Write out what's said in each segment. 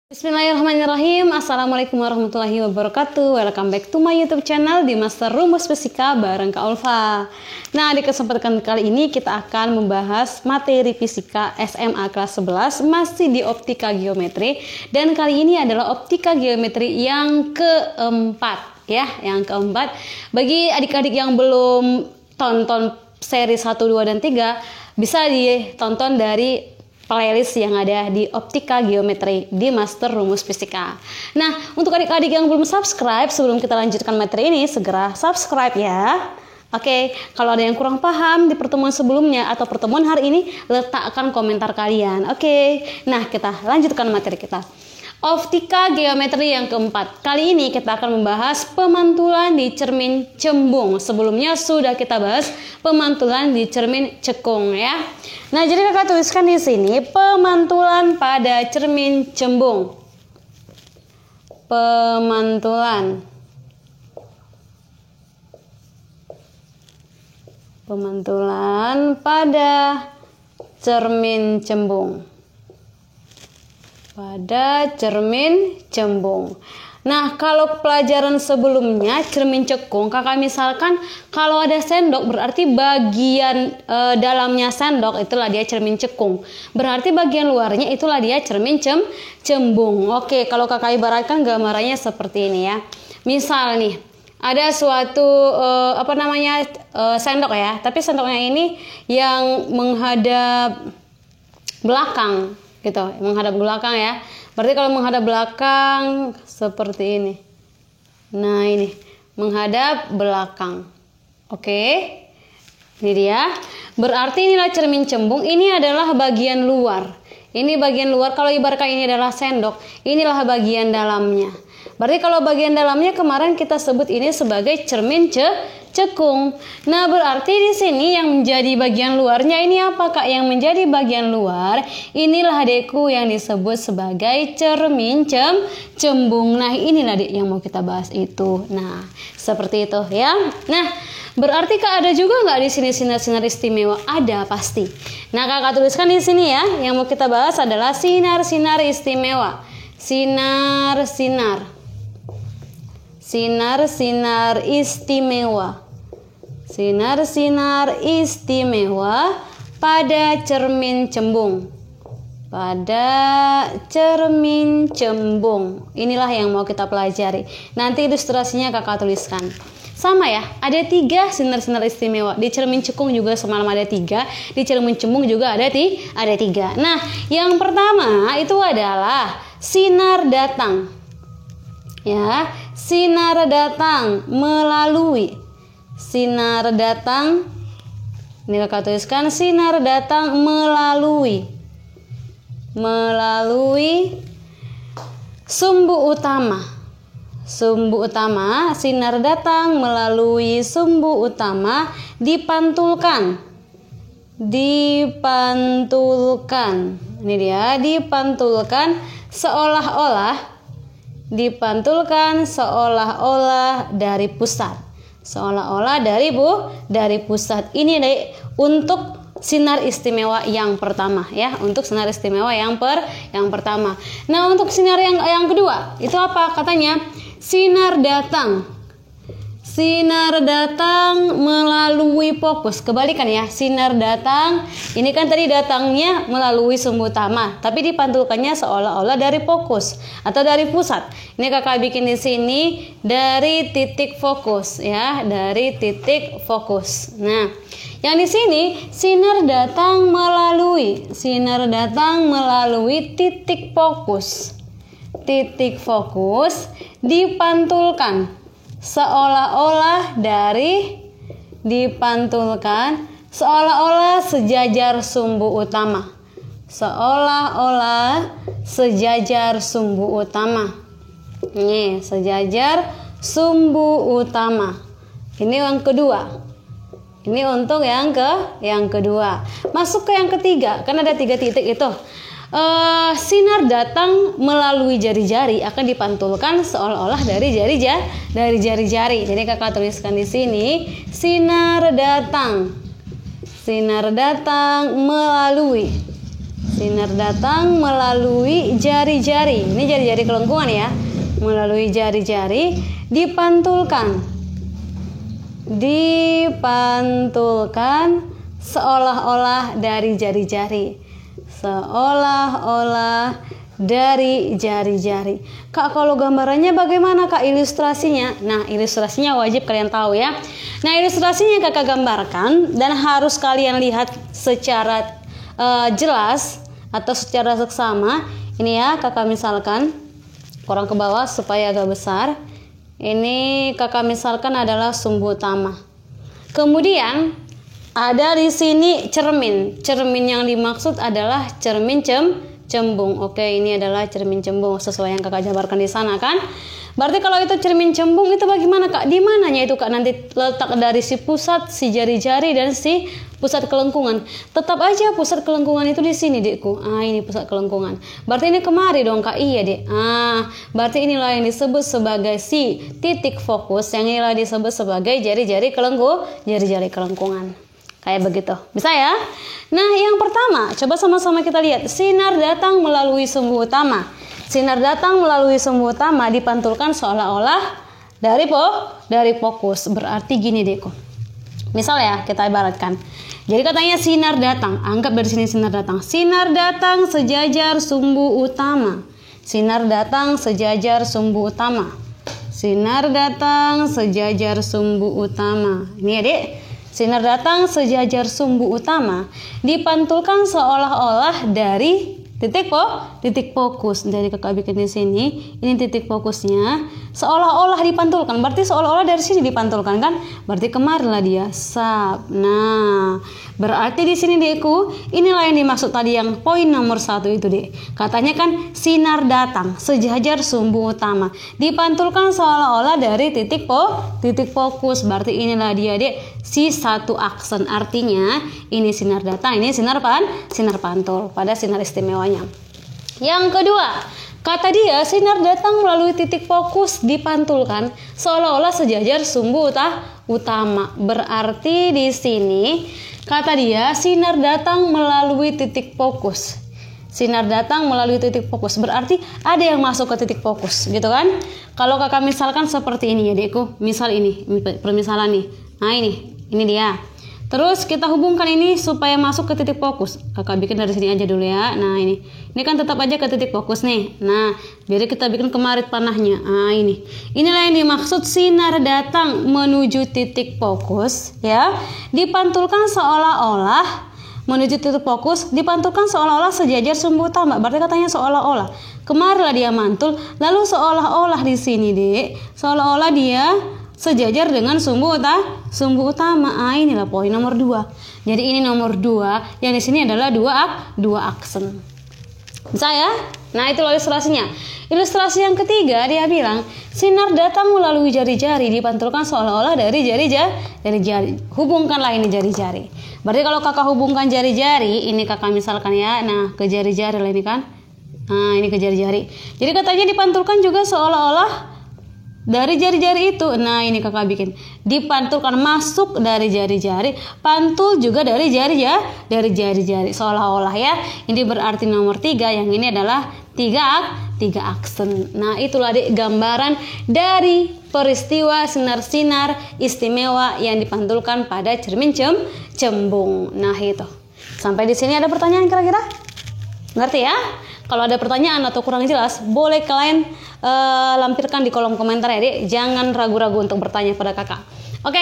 Bismillahirrahmanirrahim. Assalamualaikum warahmatullahi wabarakatuh. Welcome back to my YouTube channel di Master Rumus Fisika bareng Kak Ulfa. Nah, di kesempatan kali ini kita akan membahas materi fisika SMA kelas 11 masih di optika geometri, dan kali ini adalah optika geometri yang keempat ya, yang keempat. Bagi adik-adik yang belum tonton seri 1, 2 dan 3 bisa ditonton dari playlist yang ada di optika geometri di Master Rumus Fisika. Nah, untuk adik-adik yang belum subscribe, sebelum kita lanjutkan materi ini, segera subscribe ya. Oke, kalau ada yang kurang paham di pertemuan sebelumnya atau pertemuan hari ini, letakkan komentar kalian. Oke, nah kita lanjutkan materi kita. Optika geometri yang keempat. Kali ini kita akan membahas pemantulan di cermin cembung. Sebelumnya sudah kita bahas pemantulan di cermin cekung ya. Nah, jadi kakak tuliskan di sini pemantulan pada cermin cembung. Pemantulan pada cermin cembung. Pada cermin cembung. Nah, kalau pelajaran sebelumnya cermin cekung, kakak misalkan kalau ada sendok berarti bagian dalamnya sendok itulah dia cermin cekung. Berarti bagian luarnya itulah dia cermin cembung. Oke, kalau kakak ibaratkan gambarannya seperti ini ya. Misal nih, ada suatu sendok ya, tapi sendoknya ini yang menghadap belakang gitu, menghadap belakang ya. Berarti kalau menghadap belakang seperti ini. Nah, ini menghadap belakang. Oke. Ini dia. Berarti inilah cermin cembung, ini adalah bagian luar. Ini bagian luar, kalau ibaratkan ini adalah sendok, inilah bagian dalamnya. Berarti kalau bagian dalamnya kemarin kita sebut ini sebagai cermin cekung. Nah, berarti di sini yang menjadi bagian luarnya ini apa Kak? Yang menjadi bagian luar inilah adekku yang disebut sebagai cermin cembung. Nah, inilah adik yang mau kita bahas itu. Nah, seperti itu ya. Nah, berarti Kak ada juga nggak di sini sinar-sinar istimewa? Ada pasti. Nah, kakak tuliskan di sini ya. Yang mau kita bahas adalah sinar-sinar istimewa. Sinar-sinar istimewa. Sinar-sinar istimewa pada cermin cembung. Pada cermin cembung. Inilah yang mau kita pelajari. Nanti ilustrasinya kakak tuliskan. Sama ya, ada 3 sinar-sinar istimewa. Di cermin cekung juga semalam ada 3. Di cermin cembung juga ada 3. Nah, yang pertama itu adalah sinar datang. Ya, sinar datang melalui. Sinar datang. Ini kakak tuliskan sinar datang melalui sumbu utama. Sumbu utama, sinar datang melalui sumbu utama dipantulkan. Ini dia, dipantulkan seolah-olah dari pusat. Seolah-olah dari pusat. Ini deh untuk sinar istimewa yang pertama ya, untuk sinar istimewa yang pertama. Nah, untuk sinar yang kedua itu apa katanya? Sinar datang melalui fokus. Kebalikan ya, sinar datang ini kan tadi datangnya melalui sumbu utama, tapi dipantulkannya seolah-olah dari fokus atau dari pusat. Ini kakak bikin di sini dari titik fokus ya, dari titik fokus. Nah, yang di sini sinar datang melalui titik fokus. Titik fokus dipantulkan seolah-olah sejajar sumbu utama. Nih, sejajar sumbu utama. Ini yang kedua. Ini untuk yang kedua. Masuk ke yang ketiga, kan ada 3 titik itu. Sinar datang melalui jari-jari akan dipantulkan seolah-olah dari jari-jari. Jadi kakak tuliskan di sini sinar datang melalui Sinar datang melalui jari-jari. Ini jari-jari kelengkungan ya. Melalui jari-jari dipantulkan. Dipantulkan seolah-olah dari jari-jari. Seolah-olah dari jari-jari. Kak, kalau gambarannya bagaimana Kak ilustrasinya? Nah, ilustrasinya wajib kalian tahu ya. Nah, ilustrasinya Kakak gambarkan dan harus kalian lihat secara jelas atau secara seksama. Ini ya, Kakak misalkan kurang ke bawah supaya agak besar. Ini Kakak misalkan adalah sumbu utama. Kemudian ada di sini cermin. Cermin yang dimaksud adalah cermin cembung. Oke, ini adalah cermin cembung sesuai yang Kakak jabarkan di sana kan? Berarti kalau itu cermin cembung itu bagaimana Kak? Di mananya itu Kak nanti letak dari si pusat, si jari-jari dan si pusat kelengkungan. Tetap aja pusat kelengkungan itu di sini, Dekku. Ini pusat kelengkungan. Berarti ini kemari dong Kak. Iya, Dek. Berarti inilah yang disebut sebagai si titik fokus, yang inilah disebut sebagai jari-jari kelengkungan. Kayak begitu. Bisa ya? Nah, yang pertama, coba sama-sama kita lihat. Sinar datang melalui sumbu utama. Sinar datang melalui sumbu utama dipantulkan seolah-olah dari fokus. Berarti gini, Dekku. Misal ya, kita ibaratkan. Jadi katanya sinar datang. Anggap dari sini sinar datang. Sinar datang sejajar sumbu utama. Sinar datang sejajar sumbu utama. Sinar datang sejajar sumbu utama. Ini ya, Dek. Sinar datang sejajar sumbu utama dipantulkan seolah-olah dari titik fokus. Dari Kakak bikin di sini, ini titik fokusnya seolah-olah dipantulkan. Berarti seolah-olah dari sini dipantulkan kan? Berarti kemarilah dia sap. Nah, berarti di sini Dekku, inilah yang dimaksud tadi yang poin nomor 1 itu, Dek. Katanya kan sinar datang sejajar sumbu utama dipantulkan seolah-olah dari titik fokus. Berarti inilah dia, Dek, si satu aksen. Artinya ini sinar datang, ini sinar pantul pada sinar istimewanya. Yang kedua, kata dia sinar datang melalui titik fokus dipantulkan seolah-olah sejajar sumbu utama. Berarti di sini kata dia sinar datang melalui titik fokus. Sinar datang melalui titik fokus. Berarti ada yang masuk ke titik fokus, gitu kan? Kalau Kakak misalkan seperti ini ya, Dekku. Misal ini, permisalan nih. Nah, ini dia. Terus kita hubungkan ini supaya masuk ke titik fokus. Kakak bikin dari sini aja dulu ya. Nah, ini kan tetap aja ke titik fokus nih. Nah, biar kita bikin kemarit panahnya. Nah, ini. Inilah yang dimaksud sinar datang menuju titik fokus ya. Dipantulkan seolah-olah menuju titik fokus, dipantulkan seolah-olah sejajar sumbu utama. Berarti katanya seolah-olah. Kemarilah dia mantul, lalu seolah-olah di sini, Dek. Seolah-olah dia sejajar dengan sumbu utama. Inilah poin nomor 2. Jadi ini nomor 2, yang di sini adalah dua aksen. Bisa ya? Nah, itu ilustrasinya. Ilustrasi yang ketiga dia bilang sinar datang melalui jari-jari dipantulkan seolah-olah dari jari. Hubungkanlah ini jari-jari. Berarti kalau Kakak hubungkan jari-jari, ini Kakak misalkan ya, nah ke jari-jari lah ini kan. Nah, ini ke jari-jari. Jadi katanya dipantulkan juga seolah-olah dari jari-jari itu. Nah, ini Kakak bikin dipantulkan masuk dari jari-jari, pantul juga dari jari-jari seolah-olah ya. Ini berarti nomor 3, yang ini adalah tiga aksen. Nah, itulah gambaran dari peristiwa sinar-sinar istimewa yang dipantulkan pada cermin cembung. Nah, itu. Sampai di sini ada pertanyaan kira-kira? Ngerti ya? Kalau ada pertanyaan atau kurang jelas, boleh kalian lampirkan di kolom komentar ya, Dek. Jangan ragu-ragu untuk bertanya pada Kakak. Oke,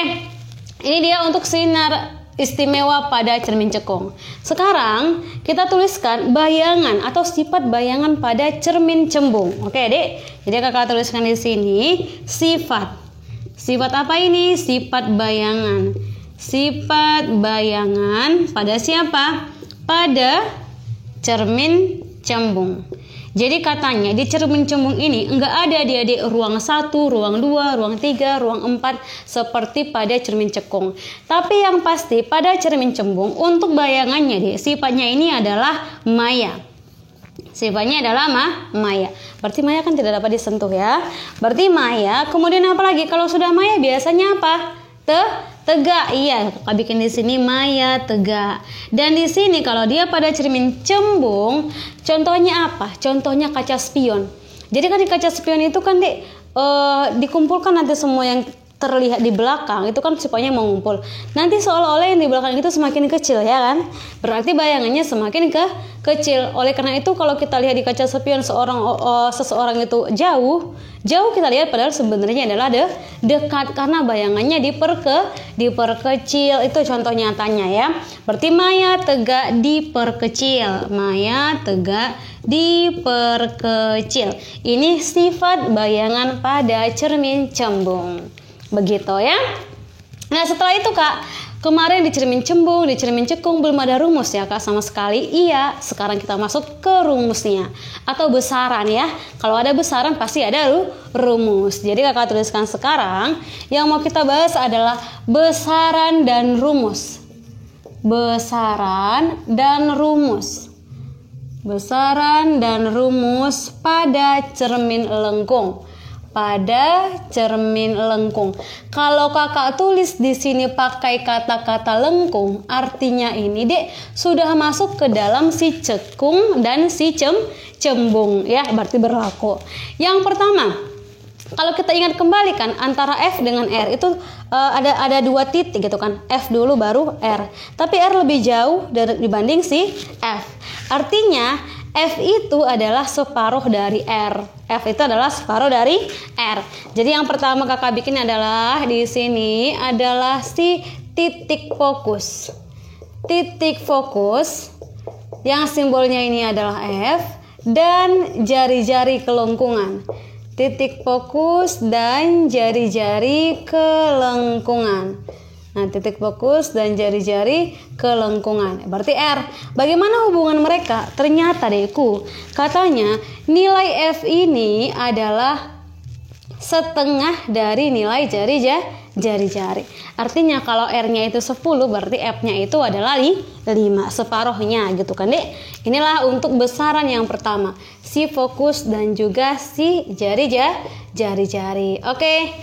ini dia untuk sinar istimewa pada cermin cekung. Sekarang kita tuliskan bayangan atau sifat bayangan pada cermin cembung. Oke, Dek. Jadi Kakak tuliskan di sini sifat. Sifat apa ini? Sifat bayangan. Sifat bayangan pada siapa? Pada cermin cembung. Jadi katanya di cermin cembung ini enggak ada adik-adik ruang 1, ruang 2, ruang 3, ruang 4 seperti pada cermin cekung. Tapi yang pasti pada cermin cembung untuk bayangannya deh, sifatnya ini adalah maya. Sifatnya adalah maya. Berarti maya kan tidak dapat disentuh ya. Berarti maya. Kemudian apa lagi? Kalau sudah maya biasanya apa? tegak. Iya, kakak bikin di sini Maya tegak. Dan di sini kalau dia pada cermin cembung, contohnya apa? Contohnya kaca spion. Jadi kan di kaca spion itu kan dikumpulkan nanti semua yang terlihat di belakang itu kan spionnya mengumpul. Nanti seolah-olah yang di belakang itu semakin kecil ya kan? Berarti bayangannya semakin kecil. Oleh karena itu kalau kita lihat di kaca spion seseorang itu jauh kita lihat padahal sebenarnya adalah dekat karena bayangannya diperkecil. Itu contoh nyatanya ya. Berarti Maya tegak diperkecil. Maya tegak diperkecil. Ini sifat bayangan pada cermin cembung. Begitu ya. Nah setelah itu Kak, kemarin di cermin cembung, di cermin cekung belum ada rumus ya Kak sama sekali. Iya, sekarang kita masuk ke rumusnya atau besaran ya. Kalau ada besaran pasti ada rumus. Jadi Kakak tuliskan sekarang yang mau kita bahas adalah besaran dan rumus. Besaran dan rumus. Besaran dan rumus pada cermin lengkung. Pada cermin lengkung. Kalau kakak tulis di sini pakai kata-kata lengkung, artinya ini Dek sudah masuk ke dalam si cekung dan si cembung ya, berarti berlaku. Yang pertama, kalau kita ingat kembali kan antara F dengan R itu ada dua titik gitu kan. F dulu baru R. Tapi R lebih jauh dibanding si F. Artinya F itu adalah separuh dari R. F itu adalah separuh dari R. Jadi yang pertama kakak bikin adalah di sini adalah si titik fokus. Titik fokus yang simbolnya ini adalah F dan jari-jari kelengkungan. Titik fokus dan jari-jari kelengkungan. Nah, titik fokus dan jari-jari kelengkungan. Berarti R. Bagaimana hubungan mereka? Ternyata Deku, katanya nilai F ini adalah setengah dari nilai jari-jari. Artinya kalau R-nya itu 10, berarti F-nya itu adalah 5, separuhnya gitu kan Dek. Inilah untuk besaran yang pertama, si fokus dan juga si jari-jari. Oke.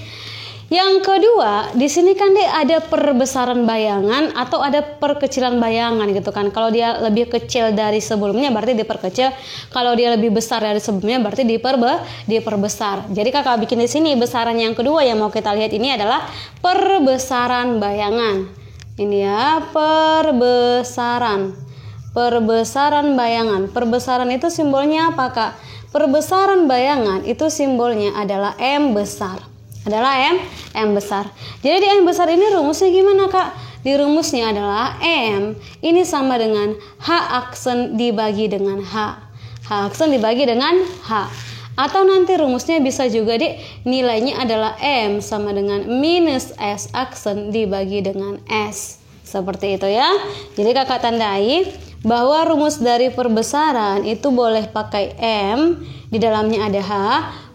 Yang kedua, di sini kan Dek ada perbesaran bayangan atau ada perkecilan bayangan gitu kan. Kalau dia lebih kecil dari sebelumnya berarti diperkecil. Kalau dia lebih besar dari sebelumnya berarti diperbesar. Jadi kakak bikin di sini besaran yang kedua yang mau kita lihat ini adalah perbesaran bayangan. Ini ya, perbesaran. Perbesaran bayangan. Perbesaran itu simbolnya apa Kak? Perbesaran bayangan itu simbolnya adalah M besar. Adalah M besar. Jadi di M besar ini rumusnya gimana Kak? Di rumusnya adalah M ini sama dengan H aksen dibagi dengan H. H aksen dibagi dengan H. Atau nanti rumusnya bisa juga nilainya adalah M sama dengan minus S aksen dibagi dengan S. Seperti itu ya. Jadi kakak tandai bahwa rumus dari perbesaran itu boleh pakai M, di dalamnya ada H,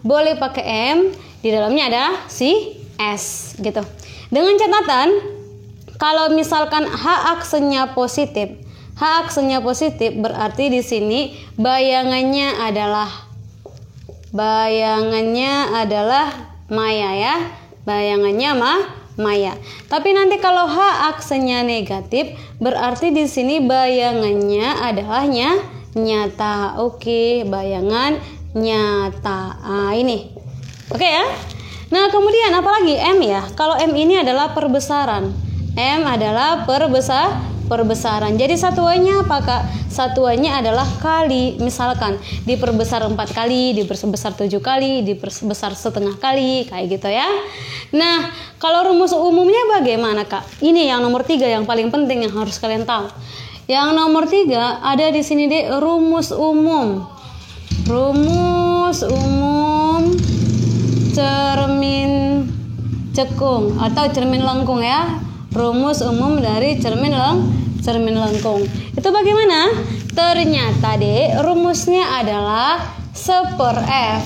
boleh pakai M, di dalamnya ada si S gitu. Dengan catatan kalau misalkan H aksennya positif berarti di sini bayangannya adalah Maya ya. Bayangannya Maya. Tapi nanti kalau H aksennya negatif berarti di sini bayangannya adalah nyata. Oke, bayangan nyata. Ini. Oke ya. Nah, kemudian apalagi M ya? Kalau M ini adalah perbesaran. M adalah perbesaran. Jadi satuannya apa Kak? Satuannya adalah kali. Misalkan diperbesar 4 kali, diperbesar 7 kali, diperbesar setengah kali, kayak gitu ya. Nah, kalau rumus umumnya bagaimana Kak? Ini yang nomor 3 yang paling penting yang harus kalian tahu. Yang nomor 3 ada di sini rumus umum. Rumus umum cermin cekung atau cermin lengkung ya. Rumus umum dari cermin lengkung. Itu bagaimana? Ternyata rumusnya adalah 1/F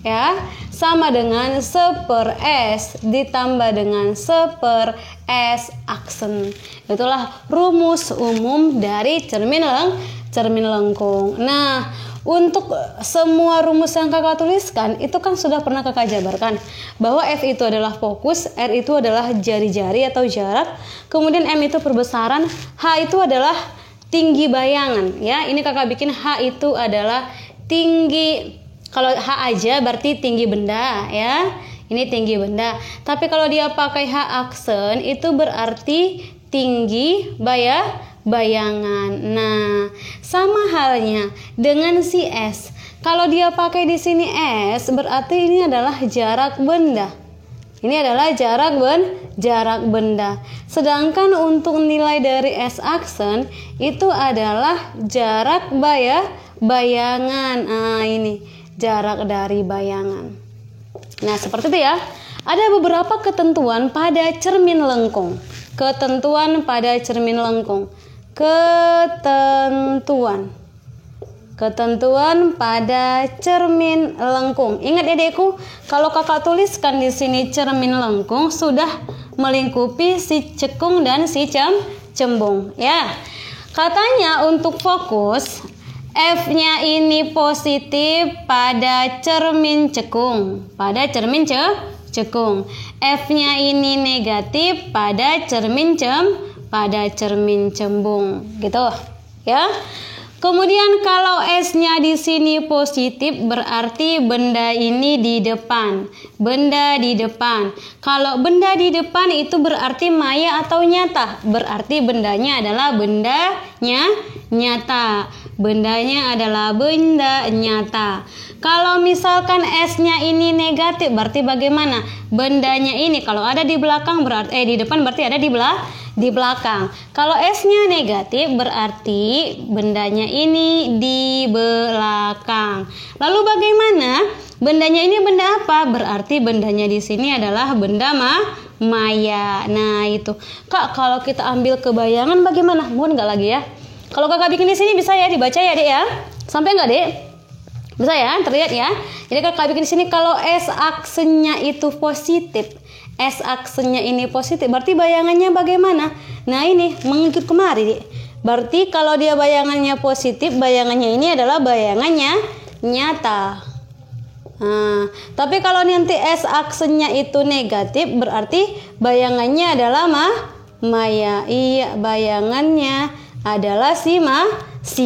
ya, sama dengan 1/S ditambah dengan 1/S aksen. Itulah rumus umum dari cermin lengkung. Nah, Untuk semua rumus yang kakak tuliskan itu kan sudah pernah kakak jabarkan bahwa F itu adalah fokus, R itu adalah jari-jari atau jarak, kemudian M itu perbesaran, H itu adalah tinggi bayangan ya. Ini kakak bikin H itu adalah tinggi, kalau H aja berarti tinggi benda ya. Ini tinggi benda. Tapi kalau dia pakai H aksen itu berarti tinggi bayangan. Nah, sama halnya dengan si S. Kalau dia pakai di sini S, berarti ini adalah jarak benda. Ini adalah jarak benda. Sedangkan untuk nilai dari S aksen itu adalah jarak bayangan. Nah, ini jarak dari bayangan. Nah, seperti itu ya. Ada beberapa ketentuan pada cermin lengkung. Ketentuan pada cermin lengkung. Ketentuan pada cermin lengkung. Ingat ya adekku, kalau kakak tuliskan di sini cermin lengkung sudah melingkupi si cekung dan si cembung ya. Katanya untuk fokus F-nya ini positif pada cermin cekung, cekung. F-nya ini negatif pada cermin cembung, gitu ya. Kemudian kalau S-nya di sini positif berarti benda ini di depan. Benda di depan. Kalau benda di depan itu berarti maya atau nyata. Berarti bendanya adalah bendanya nyata. Bendanya adalah benda nyata. Kalau misalkan S-nya ini negatif berarti bagaimana? Bendanya ini kalau ada di belakang berarti di depan berarti ada di belakang. Kalau S-nya negatif berarti bendanya ini di belakang. Lalu bagaimana? Bendanya ini benda apa? Berarti bendanya di sini adalah benda maya. Nah, itu. Kak, kalau kita ambil kebayangan bagaimana? Mohon enggak lagi ya. Kalau kakak bikin di sini bisa ya dibaca ya, Dek ya. Sampai enggak, Dek? Bisa ya, terlihat ya. Jadi kakak bikin di sini kalau S aksennya itu positif. S aksennya ini positif, berarti bayangannya bagaimana? Nah, ini mengikut kemari, Dek. Berarti kalau dia bayangannya positif, bayangannya ini adalah bayangannya nyata. Nah, tapi kalau nanti S aksennya itu negatif, berarti bayangannya adalah maya. Iya, bayangannya adalah si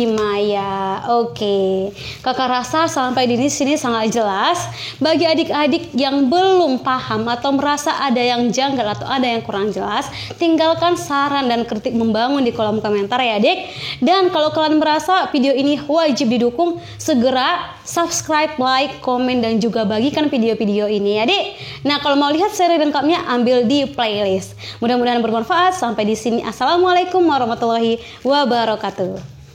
maya. Oke. Kakak rasa sampai di sini sangat jelas. Bagi adik-adik yang belum paham atau merasa ada yang janggal atau ada yang kurang jelas, tinggalkan saran dan kritik membangun di kolom komentar ya, Adik. Dan kalau kalian merasa video ini wajib didukung, segera subscribe, like, komen, dan juga bagikan video-video ini ya, Adik. Nah, kalau mau lihat seri lengkapnya ambil di playlist. Mudah-mudahan bermanfaat. Sampai di sini. Assalamualaikum warahmatullahi wabarakatuh.